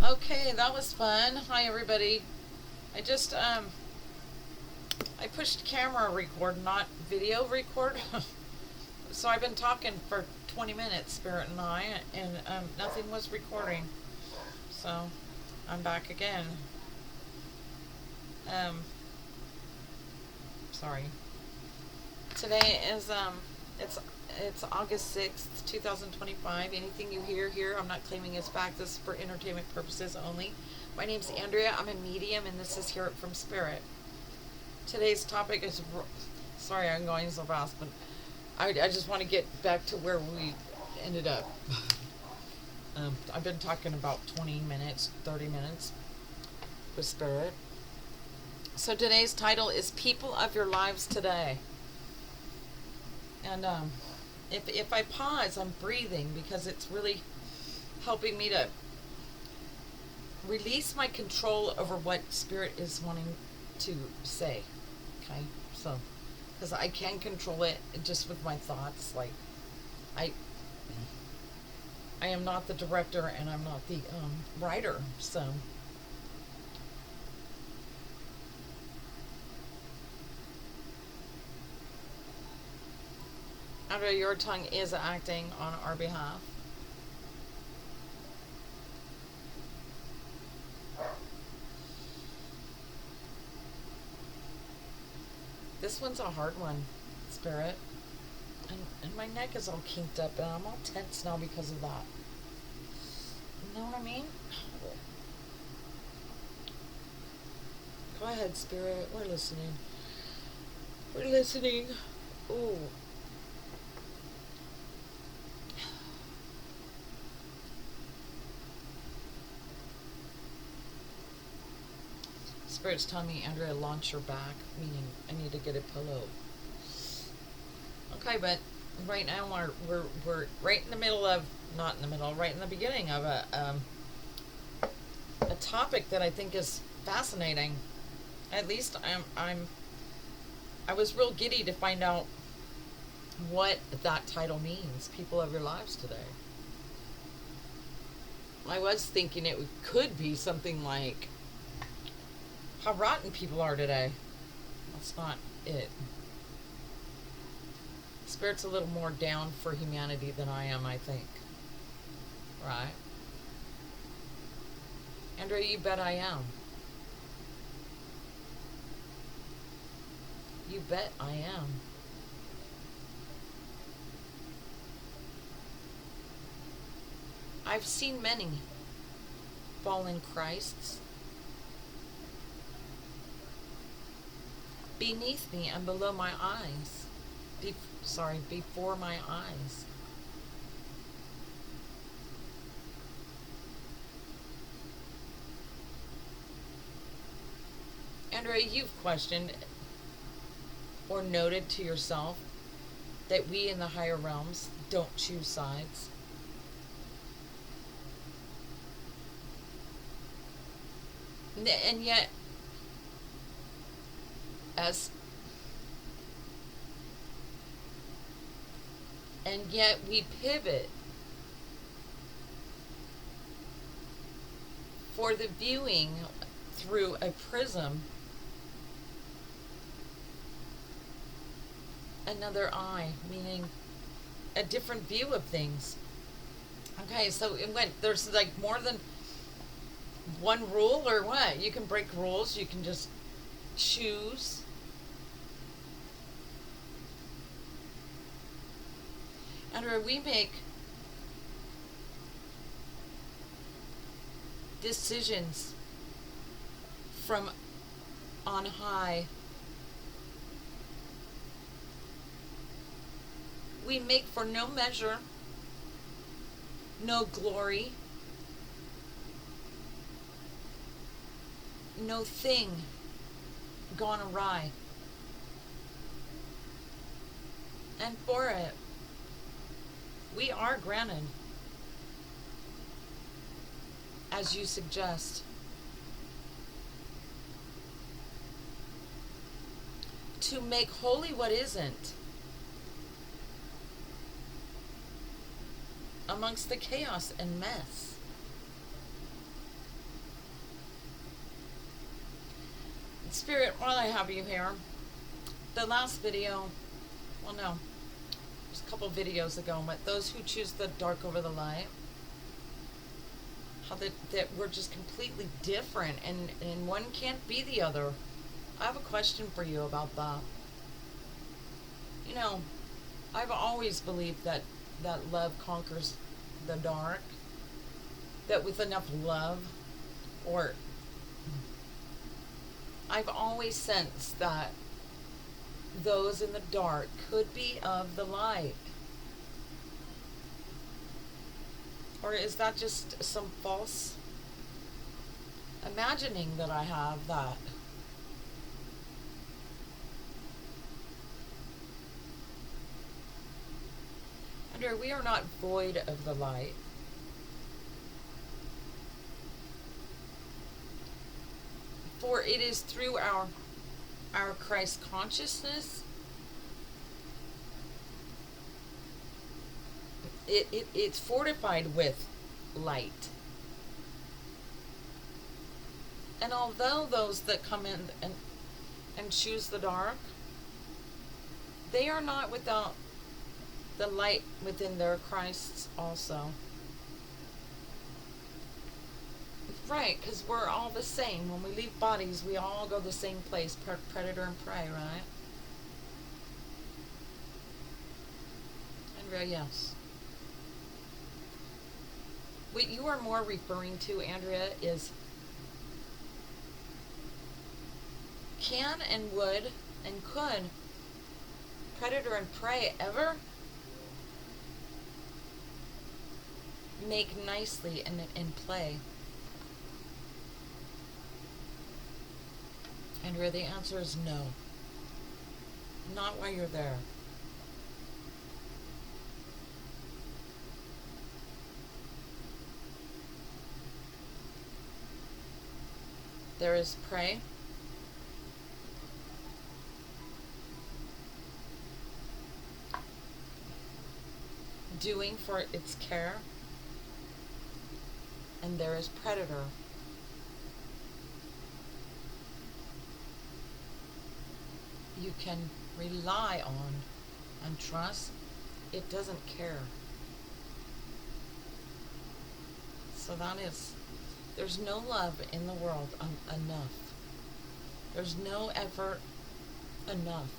Okay, that was fun. Hi, everybody. I just, I pushed camera record, not video record. So I've been talking for 20 minutes, Spirit and I, and nothing was recording. So I'm back again. Um, Sorry. Today is, it's August 6th, 2025. Anything you hear here, I'm not claiming as fact. This is for entertainment purposes only. My name's Andrea. I'm a medium, and this is Hear It From Spirit. Today's topic is... Sorry, I'm going so fast, but I just want to get back to where we ended up. I've been talking about 20 minutes, 30 minutes with Spirit. So today's title is People of Your Lives Today. And if I pause, I'm breathing because it's really helping me to release my control over what Spirit is wanting to say. Okay? So, because I can control it just with my thoughts. Like, I am not the director and I'm not the writer. So, Andrea, your tongue is acting on our behalf. This one's a hard one, Spirit. And my neck is all kinked up and I'm all tense now because of that. You know what I mean? Go ahead, Spirit. We're listening. We're listening. Ooh. Spirit's telling me, Andrea, launch your back, meaning I need to get a pillow. Okay, but right now we're right in the middle of, not in the middle, right in the beginning of a topic that I think is fascinating. At least I was real giddy to find out what that title means. People of your lives today. I was thinking it could be something like how rotten people are today. That's not it. Spirit's a little more down for humanity than I am, I think. Right? Andrea, you bet I am. You bet I am. I've seen many fallen Christs beneath me and below my eyes. Before my eyes. Andrea, you've questioned or noted to yourself that we in the higher realms don't choose sides. And yet, we pivot for the viewing through a prism, another eye, meaning a different view of things. Okay, so there's like more than one rule or what? You can break rules, you can just choose. And we make decisions from on high. We make for no measure, no glory, no thing gone awry. And for it, we are granted, as you suggest, to make holy what isn't amongst the chaos and mess. Spirit, while I have you here, the last video, well, no, it was a couple videos ago, but those who choose the dark over the light, how that we're just completely different, and one can't be the other. I have a question for you about that. You know, I've always believed that love conquers the dark, that with enough love, or I've always sensed that those in the dark could be of the light. Or is that just some false imagining that I have that? Andrea, we are not void of the light. For it is through our Christ consciousness, it's fortified with light. And although those that come in and choose the dark, they are not without the light within their Christs also. Right, because we're all the same. When we leave bodies, we all go the same place, predator and prey, right? Andrea, yes. What you are more referring to, Andrea, is can and would and could predator and prey ever make nicely and play? Andrea, the answer is no. Not while you're there. There is prey. Doing for its care. And there is predator. You can rely on and trust. It doesn't care. So that is, there's no love in the world enough. There's no effort enough.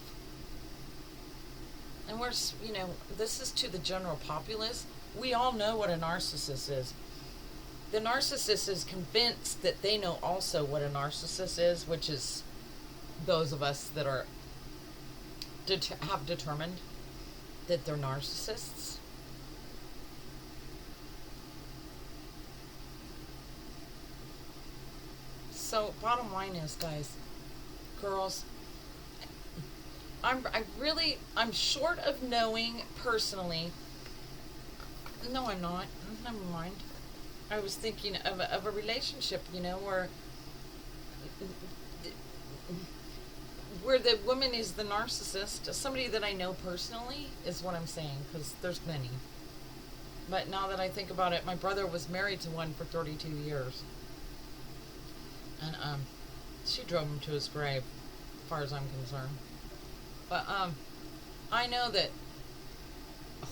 And we're, you know, this is to the general populace. We all know what a narcissist is. The narcissist is convinced that they know also what a narcissist is, which is those of us that are have determined that they're narcissists. So bottom line is, guys, girls, I'm short of knowing personally. No, I'm not. Never mind. I was thinking of a relationship, you know, where the woman is the narcissist. Somebody that I know personally is what I'm saying, because there's many. But now that I think about it, my brother was married to one for 32 years. And she drove him to his grave, as far as I'm concerned. But I know that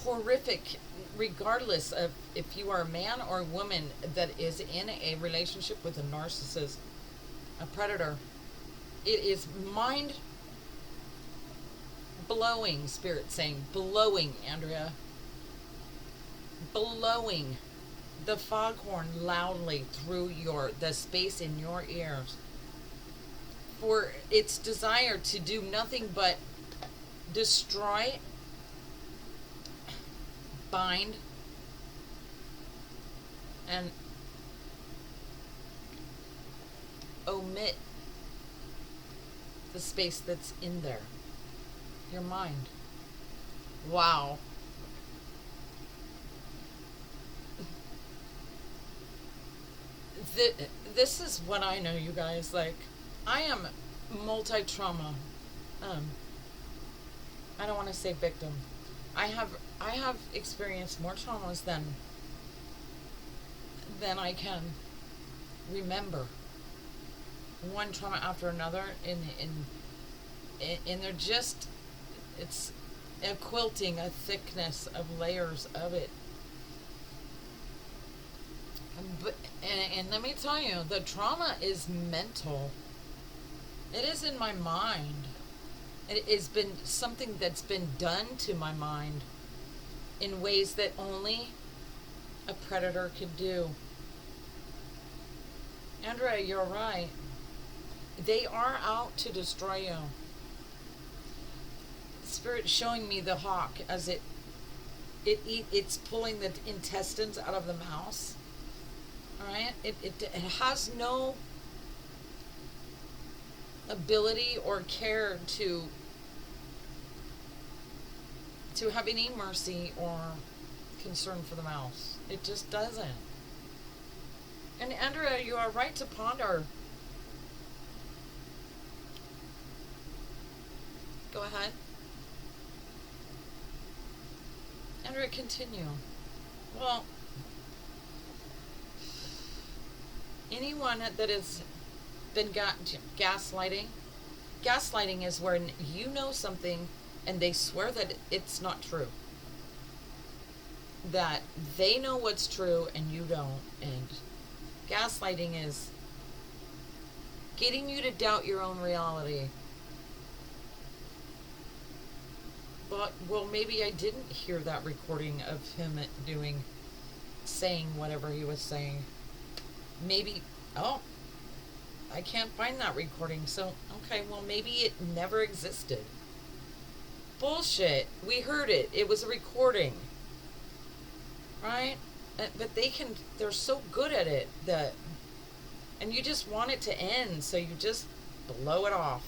horrific, regardless of if you are a man or a woman that is in a relationship with a narcissist, a predator, it is mind blowing, Spirit saying, blowing, Andrea, blowing the foghorn loudly through the space in your ears, for its desire to do nothing but destroy, bind, and omit the space that's in there. Your mind. Wow. This is what I know, you guys. Like, I am multi-trauma. I don't want to say victim. I have experienced more traumas than I can remember. one trauma after another, and they're just, it's a quilting, a thickness of layers of it. But, and let me tell you, the trauma is mental. It is in my mind. It has been something that's been done to my mind in ways that only a predator could do. Andrea, you're right. They are out to destroy you. Spirit showing me the hawk as it's pulling the intestines out of the mouse. All right, it has no ability or care to have any mercy or concern for the mouse. It just doesn't. And Andrea, you are right to ponder. Go ahead. Andrea, continue. Well, anyone that has been gaslighting is when you know something and they swear that it's not true. That they know what's true and you don't. And gaslighting is getting you to doubt your own reality. But, well, maybe I didn't hear that recording of him saying whatever he was saying. Maybe, oh, I can't find that recording. So, okay, well, maybe it never existed. Bullshit. We heard it. It was a recording. Right? But they're so good at it and you just want it to end, so you just blow it off.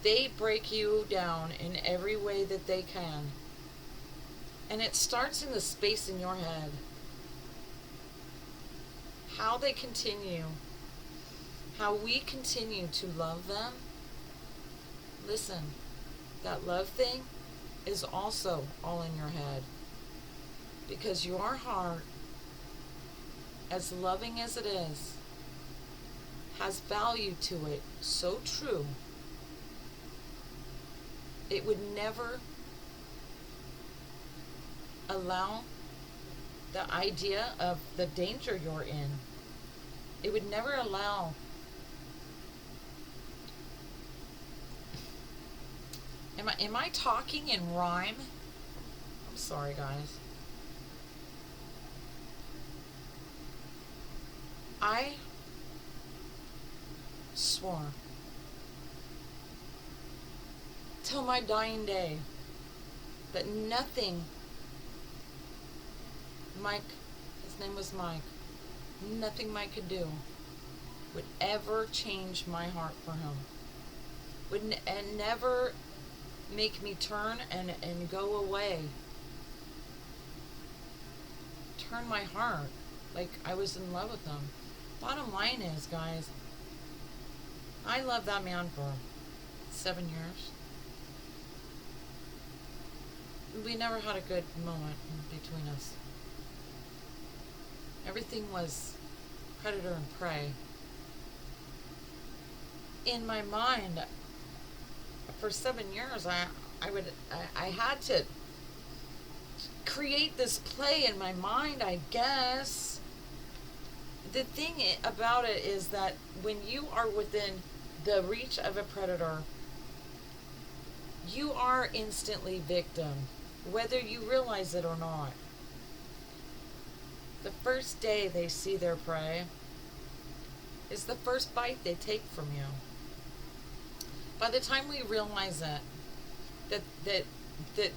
They break you down in every way that they can. And it starts in the space in your head. How they continue, how we continue to love them. Listen, that love thing is also all in your head. Because your heart, as loving as it is, has value to it so true. It would never allow the idea of the danger you're in. It would never allow. Am I talking in rhyme? I'm sorry, guys. I swore till my dying day that nothing, Mike, his name was Mike, nothing Mike could do would ever change my heart for him. And never make me turn and go away. Turn my heart like I was in love with him. Bottom line is, guys, I loved that man for 7 years. We never had a good moment between us. Everything was predator and prey. In my mind, for 7 years, I had to create this play in my mind, I guess. The thing about it is that when you are within the reach of a predator, you are instantly victim, whether you realize it or not. The first day they see their prey is the first bite they take from you. By the time we realize that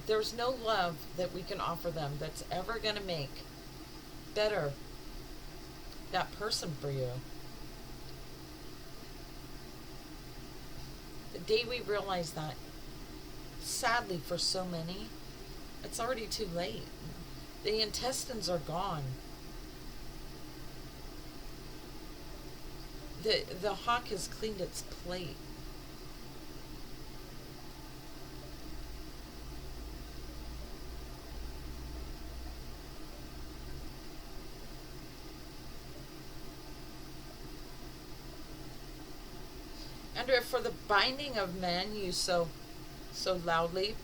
there's no love that we can offer them that's ever going to make better that person for you. The day we realize that, sadly for so many, it's already too late. The intestines are gone. The hawk has cleaned its plate. Andrea, for the binding of men you so loudly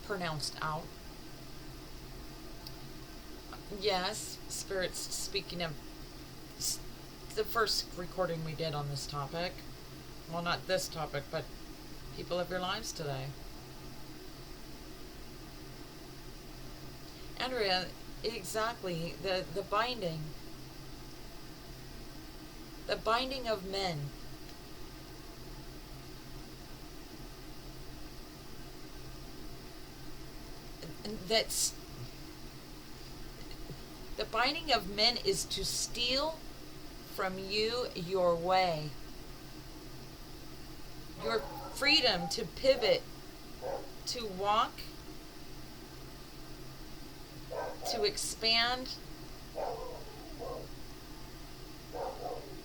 pronounced out. Yes, Spirit's speaking of the first recording we did on this topic. Well, not this topic, but people of your lives today. Andrea, exactly, the binding. The binding of men. That's the binding of men is to steal from you your way, your freedom to pivot, to walk, to expand,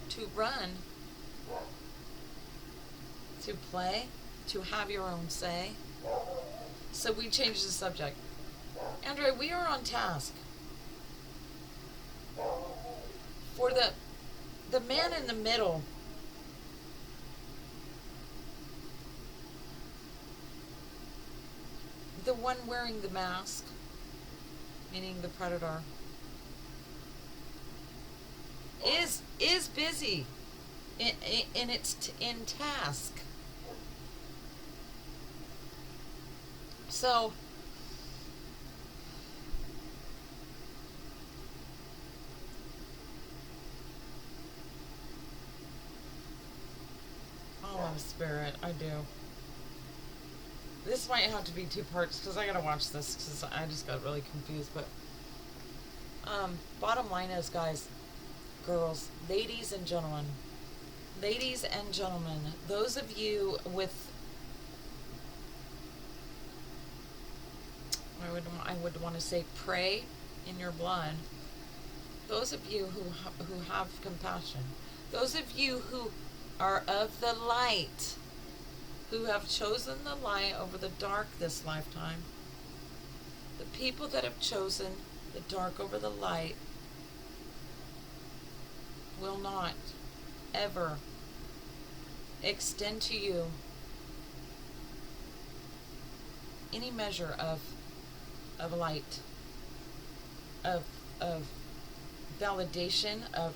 to run, to play, to have your own say. So we changed the subject. Andrea, we are on task for the man in the middle. The one wearing the mask, meaning the predator, is busy in its in task. So I love Spirit, I do. This might have to be 2 parts because I gotta watch this because I just got really confused. But bottom line is, guys, girls, ladies and gentlemen, those of you with, I would want to say pray in your blood. Those of you who have compassion, those of you who are of the light, who have chosen the light over the dark this lifetime, the people that have chosen the dark over the light will not ever extend to you any measure of light, of validation, of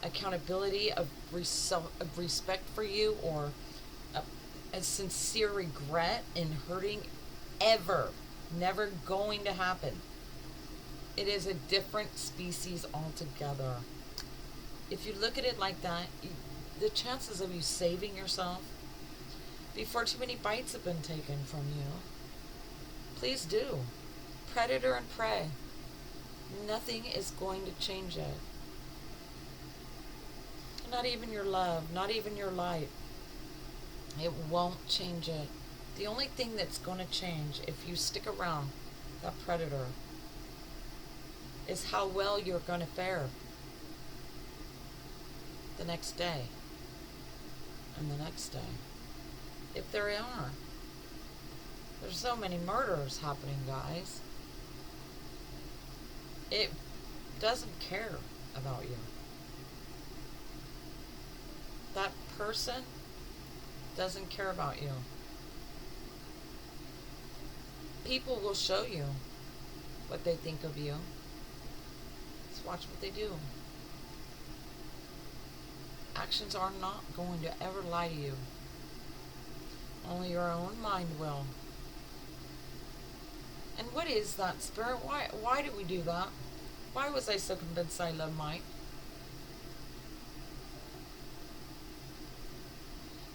accountability, of respect for you, or a sincere regret in hurting, ever. Never going to happen. It is a different species altogether. If you look at it like that, the chances of you saving yourself before too many bites have been taken from you, please do. Predator and prey. Nothing is going to change it. Not even your love, not even your light. It won't change it. The only thing that's going to change if you stick around that predator is how well you're going to fare the next day and the next day. If there are. There's so many murders happening, guys. It doesn't care about you. That person doesn't care about you. People will show you what they think of you. Just watch what they do. Actions are not going to ever lie to you. Only your own mind will. And what is that, Spirit? Why did we do that? Why was I so convinced I love Mike?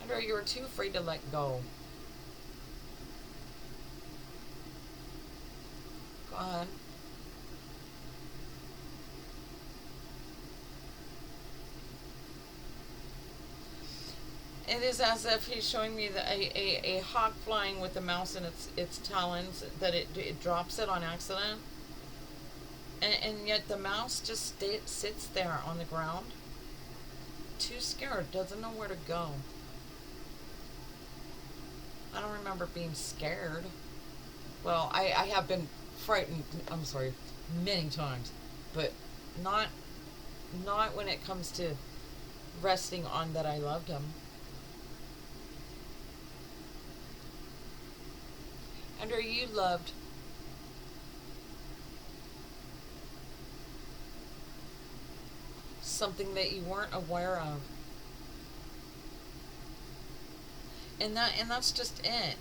Andrea, you were too afraid to let go. Go on. It is as if he's showing me a hawk flying with a mouse in its talons, that it drops it on accident. And yet the mouse just sits there on the ground, too scared, doesn't know where to go. I don't remember being scared. Well, I have been frightened, I'm sorry, many times, but not when it comes to resting on that I loved him. And are you loved? Something that you weren't aware of. And that's just it.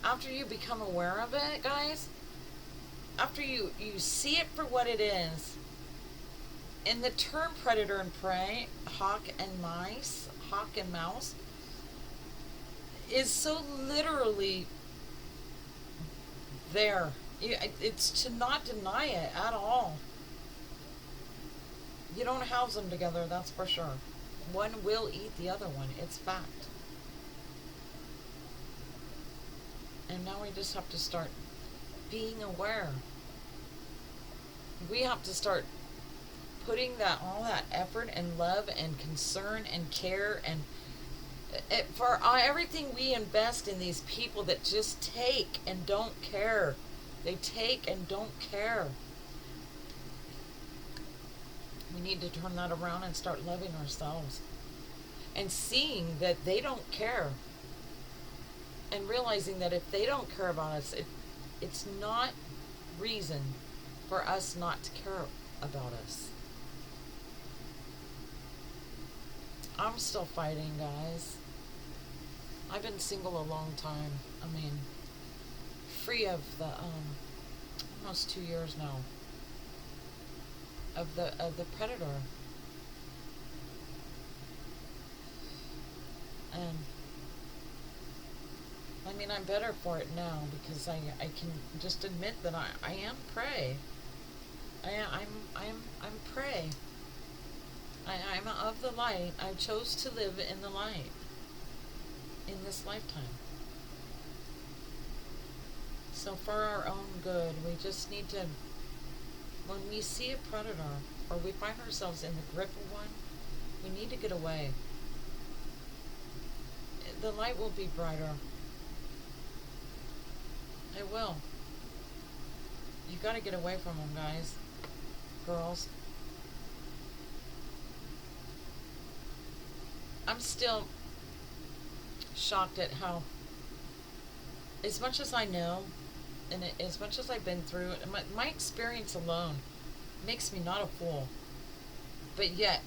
After you become aware of it, guys, after you see it for what it is, and the term predator and prey, hawk and mouse, is so literally there. It's to not deny it at all. You don't house them together, that's for sure. One will eat the other one. It's fact. And now we just have to start being aware. We have to start putting all that effort and love and concern and care and for everything we invest in these people that just take and don't care. They take and don't care. We need to turn that around and start loving ourselves and seeing that they don't care, and realizing that if they don't care about us, it's not reason for us not to care about us. I'm still fighting, guys. I've been single a long time. I mean, free of the almost 2 years now of the predator. And I mean, I'm better for it now because I can just admit that I am prey. I'm prey. I'm of the light. I chose to live in the light in this lifetime. So for our own good, we just need to, when we see a predator or we find ourselves in the grip of one, we need to get away. The light will be brighter. It will. You got to get away from them, guys, girls. I'm still shocked at how, as much as I know, and as much as I've been through, my experience alone makes me not a fool. But yet,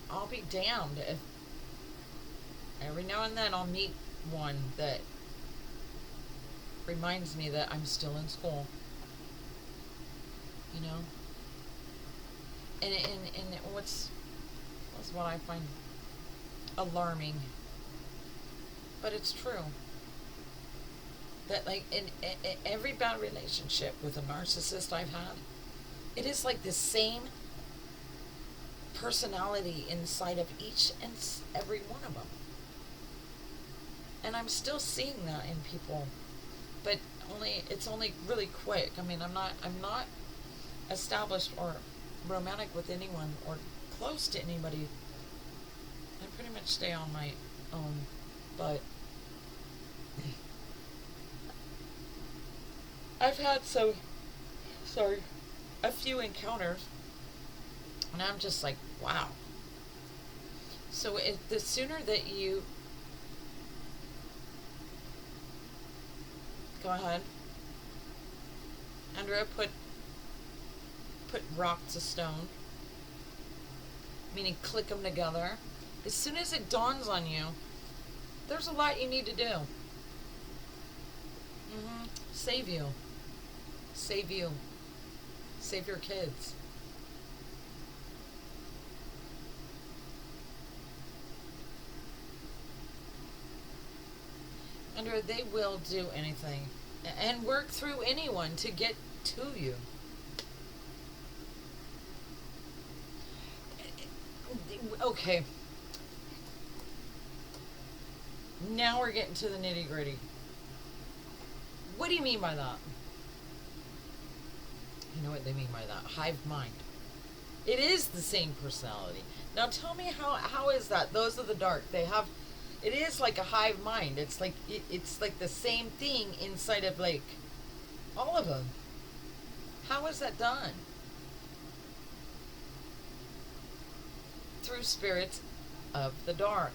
I'll be damned if every now and then I'll meet one that reminds me that I'm still in school. You know? And what's what I find alarming, but it's true, that like in every bad relationship with a narcissist I've had, it is like the same personality inside of each and every one of them. And I'm still seeing that in people, but it's only really quick. I mean, I'm not established or romantic with anyone or close to anybody. I pretty much stay on my own, but I've had a few encounters, and I'm just like, wow. So the sooner that you go ahead, Andrea, put rock to stone, meaning click them together. As soon as it dawns on you, there's a lot you need to do. Save you. Save you. Save your kids. And they will do anything and work through anyone to get to you. Okay. Now we're getting to the nitty gritty. What do you mean by that? You know what they mean by that? Hive mind. It is the same personality. Now tell me how is that? Those are the dark. It is like a hive mind. It's like the same thing inside of like all of them. How is that done? through spirits of the dark.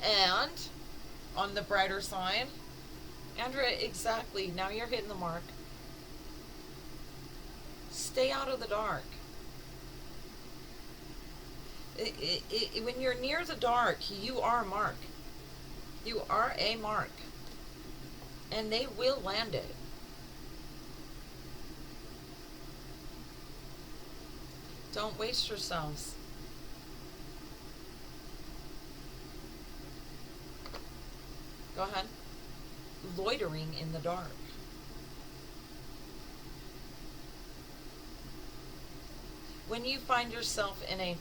And on the brighter side, Andrea, exactly, now you're hitting the mark. Stay out of the dark. When you're near the dark, you are a mark. You are a mark. And they will land it. Don't waste yourselves. Go ahead. Loitering in the dark. When you find yourself in a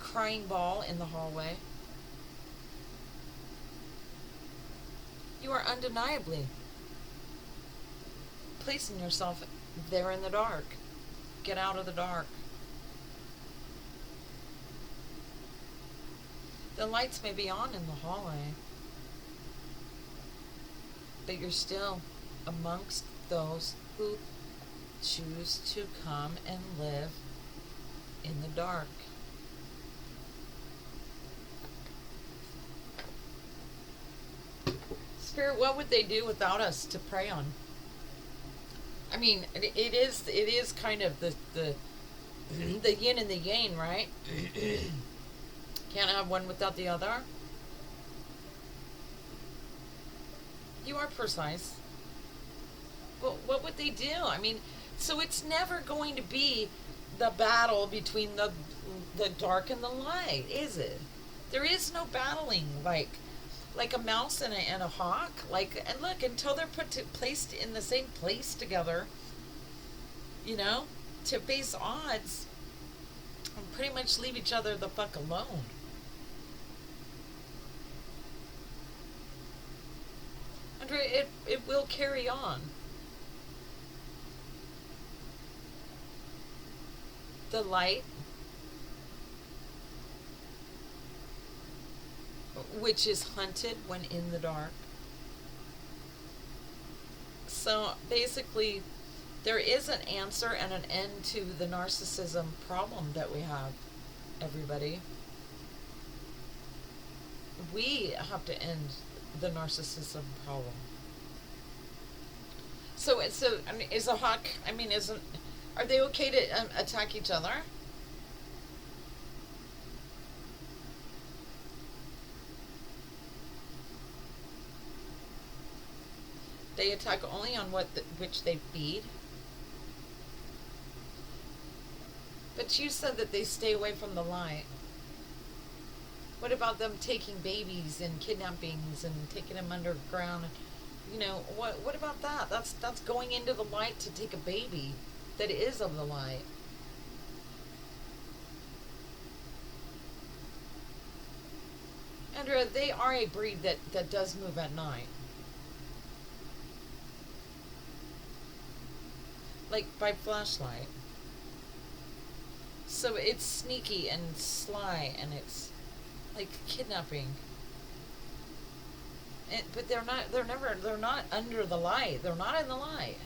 crying ball in the hallway, you are undeniably placing yourself there in the dark. Get out of the dark. The lights may be on in the hallway, but you're still amongst those who choose to come and live in the dark. Spirit, what would they do without us to prey on? I mean, it is kind of the yin and the yang, right? Can't have one without the other. You are precise. Well, what would they do? I mean, so it's never going to be the battle between the dark and the light, is it? There is no battling like a mouse and a hawk. And look, until they're placed in the same place together, to face odds and pretty much leave each other the fuck alone. Andrea, it will carry on. The light, which is hunted when in the dark. So basically, there is an answer and an end to the narcissism problem that we have, everybody. We have to end the narcissism problem. So I mean, is a hawk? I mean, are they okay to attack each other? They attack only on which they feed. But you said that they stay away from the light. What about them taking babies and kidnappings and taking them underground? What about that? That's going into the light to take a baby that is of the light. Andrea, they are a breed that does move at night. Like by flashlight. So it's sneaky and sly, and it's like kidnapping. But they're not under the light. They're not in the light.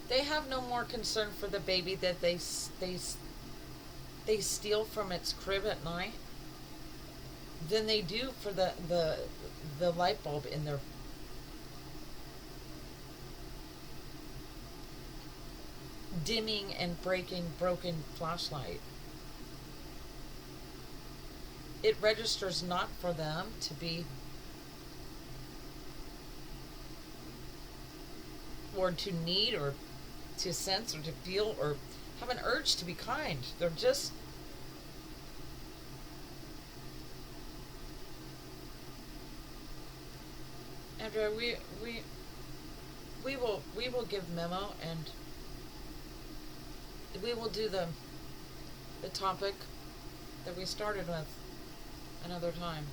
They have no more concern for the baby that they steal from its crib at night than they do for the light bulb in their dimming and broken flashlight. It registers not for them to be, or to need, or to sense, or to feel, or have an urge to be kind. They're just Andrea, we will give memo, and we will do the topic that we started with another time.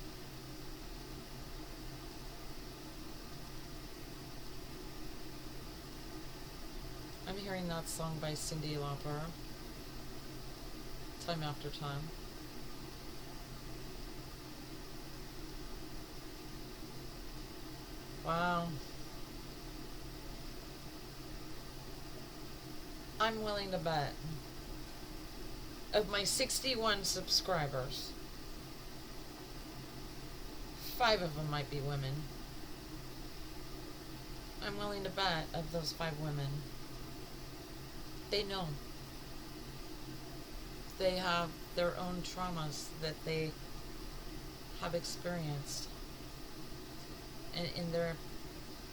I'm hearing that song by Cyndi Lauper, time after time. Wow. I'm willing to bet of my 61 subscribers, 5 of them might be women. I'm willing to bet of those 5 women, they know. They have their own traumas that they have experienced. And in their,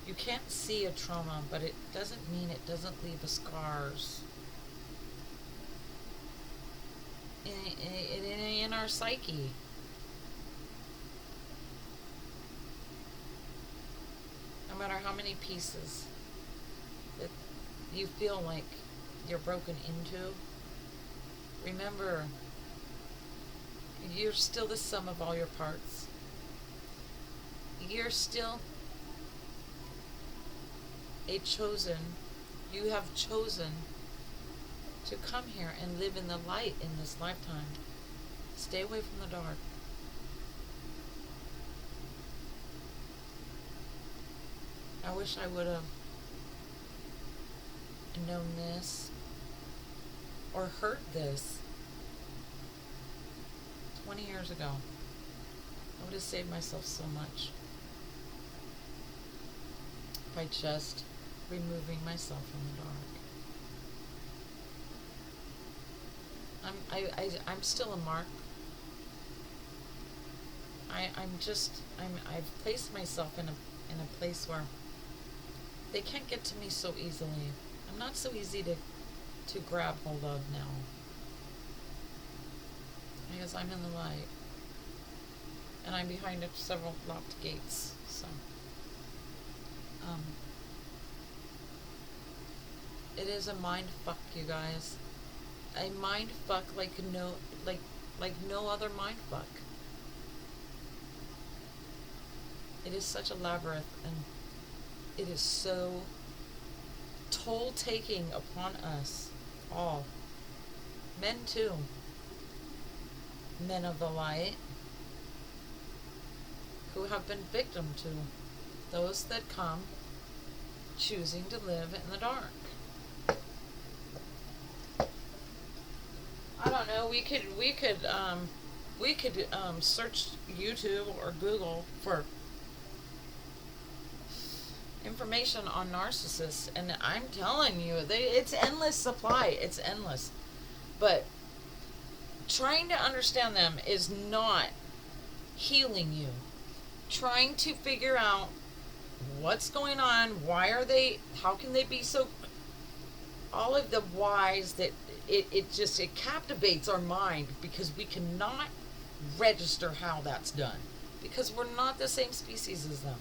you can't see a trauma, but it doesn't mean it doesn't leave the scars in our psyche. No matter how many pieces that you feel like you're broken into, remember, you're still the sum of all your parts. You're still a chosen. You have chosen to come here and live in the light in this lifetime. Stay away from the dark. I wish I would have known this or heard this 20 years ago. I would have saved myself so much by just removing myself from the dark. I'm still a mark. I've placed myself in a place where they can't get to me so easily. I'm not so easy to grab hold of now, because I'm in the light and I'm behind several locked gates. So it is a mind fuck, you guys. A mind fuck like no other mind fuck. It is such a labyrinth, and it is so toll-taking upon us all. Men too. Men of the light who have been victim to those that come choosing to live in the dark. I don't know, we could search YouTube or Google for information on narcissists, and I'm telling you, it's endless supply. It's endless. But trying to understand them is not healing you. Trying to figure out what's going on, why are they, how can they be so, all of the whys that it captivates our mind, because we cannot register how that's done, because we're not the same species as them.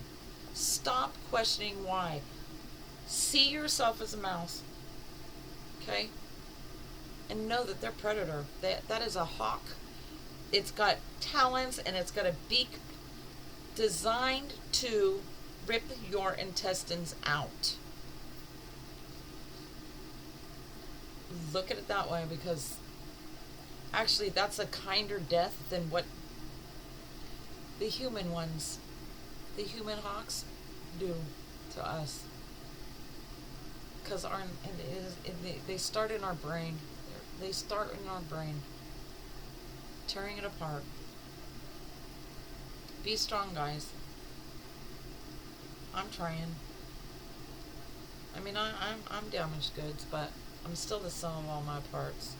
Stop questioning why. See yourself as a mouse, okay? And know that they're predator. That is a hawk. It's got talons and it's got a beak designed to rip your intestines out. Look at it that way, because actually that's a kinder death than what the human ones, the human hawks, do to us. Because they start in our brain. They start in our brain, tearing it apart. Be strong, guys. I'm trying. I mean, I'm damaged goods, but I'm still the sum of all my parts.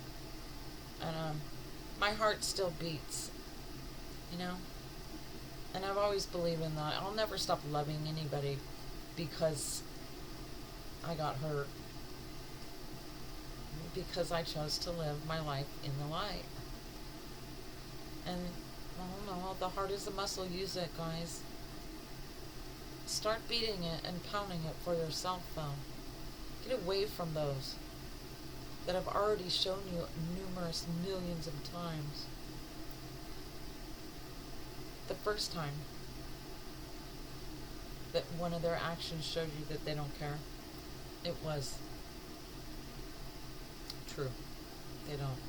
And my heart still beats, you know? And I've always believed in that. I'll never stop loving anybody because I got hurt. Because I chose to live my life in the light. And, I don't know, the heart is a muscle. Use it, guys. Start beating it and pounding it for yourself, though. Get away from those that have already shown you numerous millions of times. The first time that one of their actions showed you that they don't care, it was true. They don't.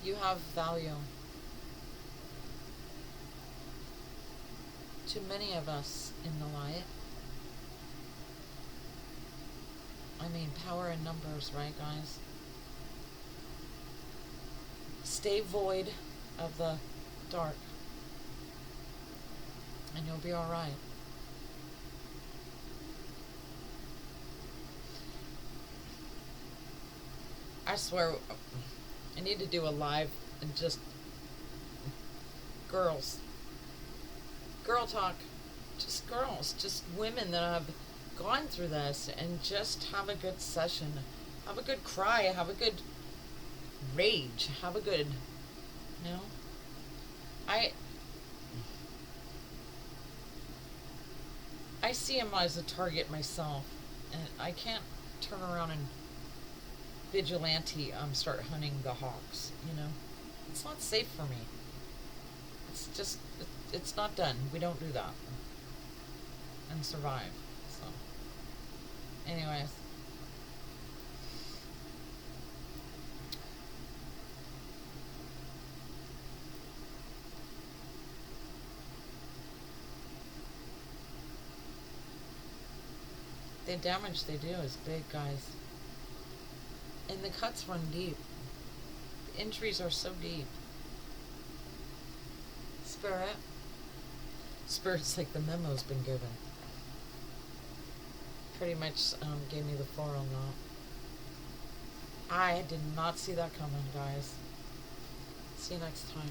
You have value. too many of us in the light. I mean, power in numbers, right, guys? Stay void of the dark, and you'll be all right. I swear, I need to do a live and just girls. Girl talk. Just girls. Just women that have gone through this, and just have a good session. Have a good cry. Have a good rage. Have a good, you know? I see him as a target myself, and I can't turn around and vigilante start hunting the hawks, you know? It's not safe for me. It's just, it's not done. We don't do that. And survive. So, anyways. The damage they do is big, guys. And the cuts run deep. The injuries are so deep. Spirit. Spirit's like the memo's been given. Pretty much gave me the 4 on that. I did not see that coming, guys. See you next time.